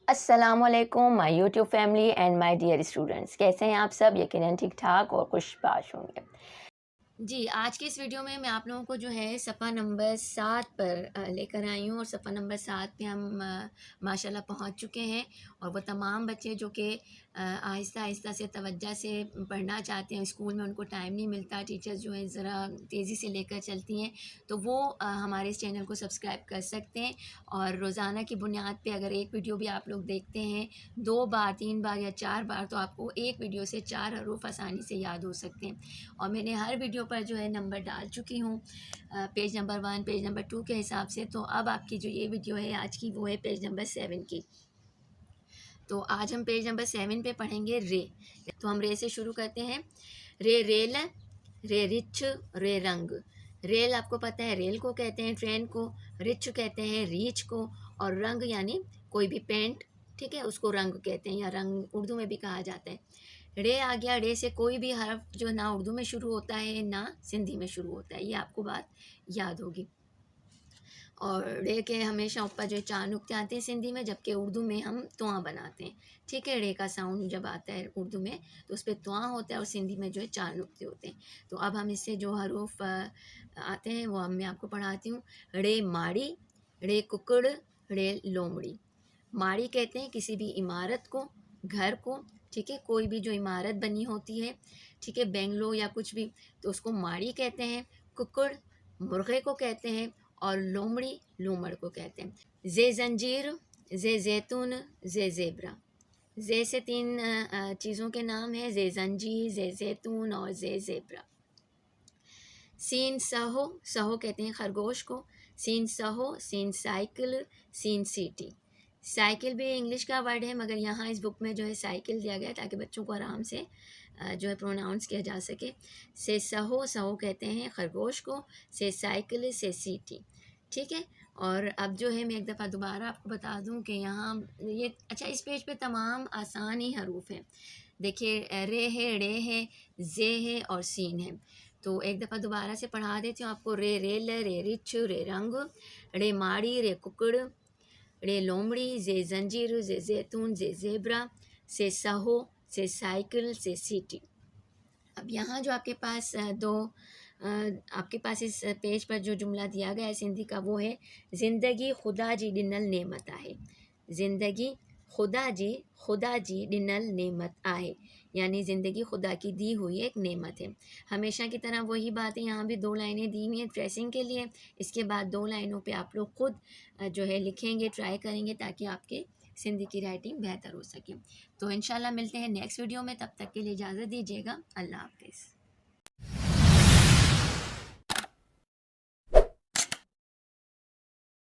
अस्सलामुअलैकुम my YouTube family and my dear students, कैसे हैं आप सब। यकीनन ठीक ठाक और खुशबाश होंगे। जी, आज के इस वीडियो में मैं आप लोगों को जो है सफ़ा नंबर 7 पर लेकर आई हूँ और सफ़ा नंबर 7 पे हम माशाल्लाह पहुँच चुके हैं। और वो तमाम बच्चे जो कि आहिस्ता आहिस्ता से तवज्जो से पढ़ना चाहते हैं, स्कूल में उनको टाइम नहीं मिलता, टीचर्स जो है ज़रा तेज़ी से लेकर चलती हैं, तो वो हमारे इस चैनल को सब्सक्राइब कर सकते हैं। और रोज़ाना की बुनियाद पे अगर एक वीडियो भी आप लोग देखते हैं 2 बार, 3 बार या 4 बार, तो आपको एक वीडियो से 4 हरूफ आसानी से याद हो सकते हैं। और मैंने हर वीडियो पर जो है नंबर डाल चुकी हूँ, पेज नंबर 1, पेज नंबर 2 के हिसाब से। तो अब आपकी जो ये वीडियो है आज की, वो है पेज नंबर 7 की। तो आज हम पेज नंबर 7 पे पढ़ेंगे रे। तो हम रे से शुरू करते हैं। रे रेल, रे रिच, रे रंग। रेल आपको पता है, रेल को कहते हैं ट्रेन को, रिच कहते हैं रीच को, और रंग यानी कोई भी पेंट, ठीक है, उसको रंग कहते हैं या रंग उर्दू में भी कहा जाता है। रे आ गया, रे से कोई भी हर्फ जो ना उर्दू में शुरू होता है ना सिंधी में शुरू होता है, ये आपको बात याद होगी। और रे के हमेशा ऊपर जो 4 नुक्ते आते हैं सिंधी में, जबकि उर्दू में हम तुआ बनाते हैं, ठीक है। रे का साउंड जब आता है उर्दू में तो उस पर तुआ होता है और सिंधी में जो है 4 नुक्ते होते हैं। तो अब हम इससे जो हरूफ आते हैं वो अब मैं आपको पढ़ाती हूँ। रे माड़ी, रे कुकड़, रे लोमड़ी। माड़ी कहते हैं किसी भी इमारत को, घर को, ठीक है, कोई भी जो इमारत बनी होती है, ठीक है, बेंगलो या कुछ भी, तो उसको माड़ी कहते हैं। कुकड़ मुर्गे को कहते हैं और लोमड़ी लोमड़ को कहते हैं। जे जंजीर, जे जैतून, जे ज़ेबरा। जे से 3 चीज़ों के नाम हैं, जे जंजीर, जे जैतून और जे ज़ेबरा। सीन सहो, सहो कहते हैं खरगोश को। सीन सहो, सीन साइकिल, सीन सीटी। साइकिल भी इंग्लिश का वर्ड है, मगर यहाँ इस बुक में जो है साइकिल दिया गया है ताकि बच्चों को आराम से जो है प्रोनाउंस किया जा सके। से सहो, सहो कहते हैं खरगोश को। से साइकिल, से सीटी, ठीक है। और अब जो है मैं एक दफ़ा दोबारा आपको बता दूं कि यहाँ ये अच्छा, इस पेज पे तमाम आसान ही हरूफ हैं। देखिए, रे है, रे है, जे है और सीन है। तो एक दफ़ा दोबारा से पढ़ा देती हूँ आपको। रे रेल, रे रिच, रे रंग, रे माड़ी, रे कुकड़, रे लोमड़ी, जे जंजीर, जे जैतून, जे ज़ेबरा, से सहो, से साइकिल, से सीटी। अब यहाँ जो आपके पास आपके पास इस पेज पर जो जुमला दिया गया है सिंधी का, वो है ज़िंदगी खुदा जी ॾिनल नेमत आहे। ज़िंदगी खुदा जी ॾिनल नेमत आहे, यानी ज़िंदगी खुदा की दी हुई एक नेमत है। हमेशा की तरह वही बात है, यहाँ भी 2 लाइनें दी हुई हैं ट्रेसिंग के लिए। इसके बाद 2 लाइनों पे आप लोग खुद जो है लिखेंगे, ट्राई करेंगे, ताकि आपके सिंधी की राइटिंग बेहतर हो सके। तो इंशाल्लाह मिलते हैं नेक्स्ट वीडियो में, तब तक के लिए इजाज़त दीजिएगा। अल्लाह हाफ़िज़।